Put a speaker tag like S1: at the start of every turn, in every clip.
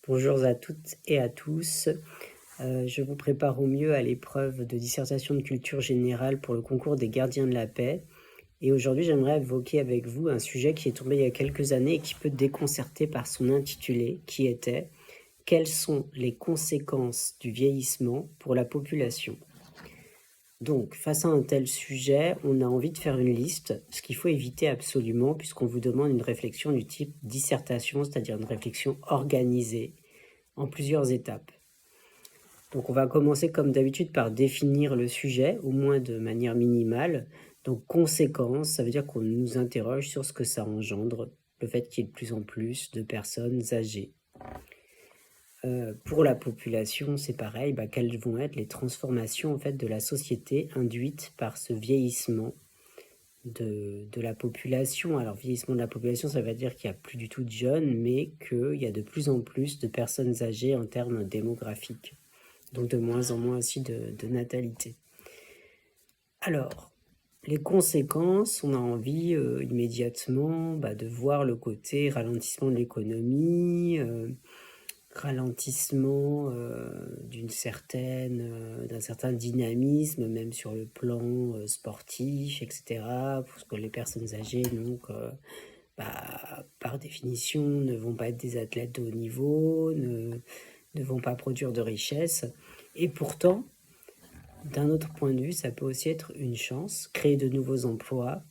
S1: Bonjour à toutes et à tous. Je vous prépare au mieux à l'épreuve de dissertation de culture générale pour le concours des gardiens de la paix. Et aujourd'hui, j'aimerais évoquer avec vous un sujet qui est tombé il y a quelques années et qui peut déconcerter par son intitulé, qui était « Quelles sont les conséquences du vieillissement pour la population ?» Donc, face à un tel sujet, on a envie de faire une liste, ce qu'il faut éviter absolument puisqu'on vous demande une réflexion du type dissertation, c'est-à-dire une réflexion organisée en plusieurs étapes. Donc on va commencer comme d'habitude par définir le sujet, au moins de manière minimale. Donc conséquence, ça veut dire qu'on nous interroge sur ce que ça engendre, le fait qu'il y ait de plus en plus de personnes âgées. Pour la population, c'est pareil, quelles vont être les transformations en fait, de la société induites par ce vieillissement de la population. Alors vieillissement de la population, ça veut dire qu'il n'y a plus du tout de jeunes, mais qu'il y a de plus en plus de personnes âgées en termes démographiques. Donc de moins en moins aussi de natalité. Alors, les conséquences, on a envie immédiatement de voir le côté ralentissement de l'économie, ralentissement d'un certain dynamisme, même sur le plan sportif, etc. Parce que les personnes âgées, donc, par définition, ne vont pas être des athlètes de haut niveau, ne vont pas produire de richesse. Et pourtant, d'un autre point de vue, ça peut aussi être une chance, créer de nouveaux emplois.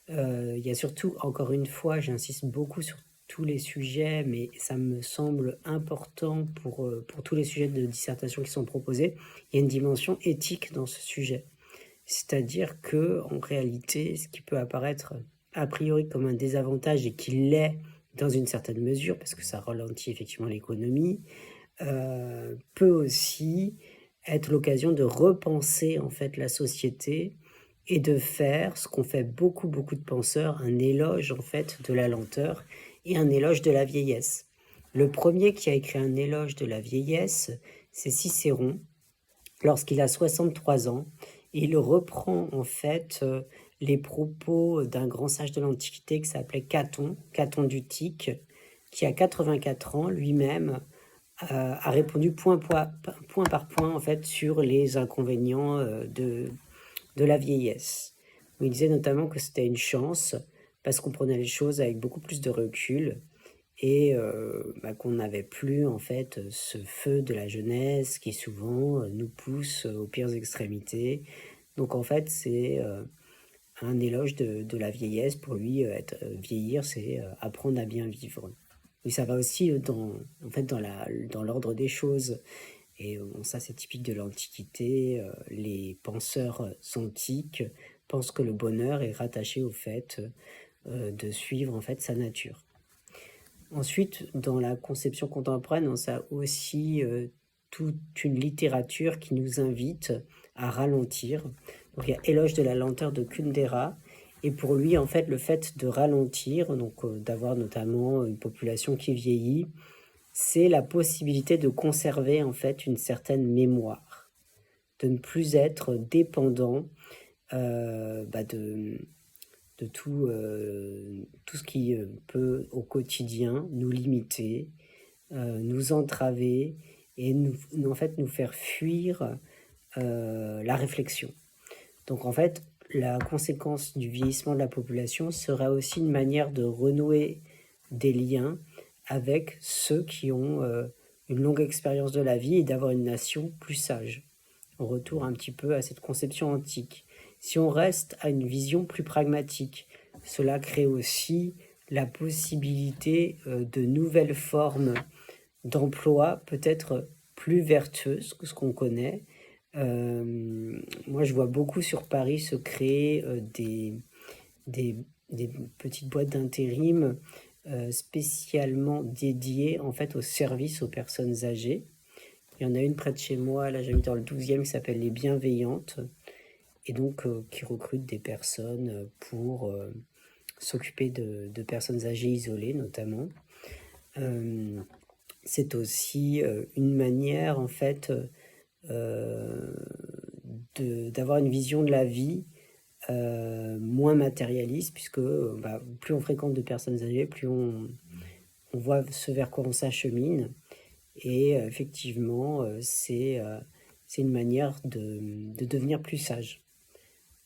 S1: Il y a surtout, encore une fois, j'insiste beaucoup sur tous les sujets, mais ça me semble important pour tous les sujets de dissertation qui sont proposés, il y a une dimension éthique dans ce sujet. C'est-à-dire que, en réalité, ce qui peut apparaître a priori comme un désavantage et qui l'est dans une certaine mesure, parce que ça ralentit effectivement l'économie, peut aussi être l'occasion de repenser en fait la société et de faire ce qu'ont fait beaucoup de penseurs, un éloge en fait de la lenteur et un éloge de la vieillesse. Le premier qui a écrit un éloge de la vieillesse, c'est Cicéron, lorsqu'il a 63 ans. Il reprend en fait les propos d'un grand sage de l'Antiquité qui s'appelait Caton d'Utique, qui a 84 ans lui-même, a répondu point par point en fait sur les inconvénients de la vieillesse. Il disait notamment que c'était une chance parce qu'on prenait les choses avec beaucoup plus de recul et qu'on n'avait plus en fait ce feu de la jeunesse qui souvent nous pousse aux pires extrémités. Donc en fait c'est un éloge de la vieillesse. Pour lui, vieillir, c'est apprendre à bien vivre. Oui, ça va aussi dans l'ordre des choses. Et ça, c'est typique de l'Antiquité. Les penseurs antiques pensent que le bonheur est rattaché au fait de suivre en fait sa nature. Ensuite, dans la conception contemporaine, on a aussi toute une littérature qui nous invite à ralentir. Donc il y a Éloge de la lenteur de Kundera. Et pour lui, en fait, le fait de ralentir, donc d'avoir notamment une population qui vieillit, c'est la possibilité de conserver en fait une certaine mémoire, de ne plus être dépendant de tout ce qui peut au quotidien nous limiter, nous entraver et en fait nous faire fuir la réflexion. Donc en fait, la conséquence du vieillissement de la population sera aussi une manière de renouer des liens avec ceux qui ont une longue expérience de la vie et d'avoir une nation plus sage. On retourne un petit peu à cette conception antique. Si on reste à une vision plus pragmatique, cela crée aussi la possibilité de nouvelles formes d'emploi peut-être plus vertueuses que ce qu'on connaît. Moi, je vois beaucoup sur Paris se créer des petites boîtes d'intérim spécialement dédiées en fait au service aux personnes âgées. Il y en a une près de chez moi, là j'habite dans le 12e, qui s'appelle Les Bienveillantes, et donc qui recrute des personnes pour s'occuper de personnes âgées isolées notamment. C'est aussi une manière en fait d'avoir une vision de la vie moins matérialiste, puisque plus on fréquente de personnes âgées, plus on voit ce vers quoi on s'achemine. et effectivement, c'est une manière de devenir plus sage.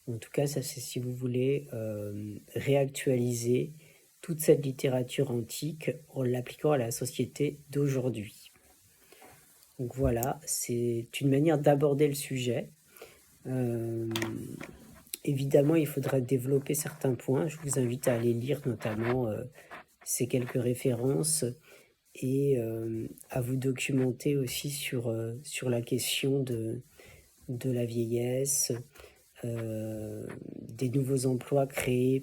S1: En tout cas, ça c'est si vous voulez, réactualiser toute cette littérature antique en l'appliquant à la société d'aujourd'hui. Donc voilà, c'est une manière d'aborder le sujet. Hem, Évidemment, il faudrait développer certains points. Je vous invite à aller lire notamment, ces quelques références et à vous documenter aussi sur la question de la vieillesse, des nouveaux emplois créés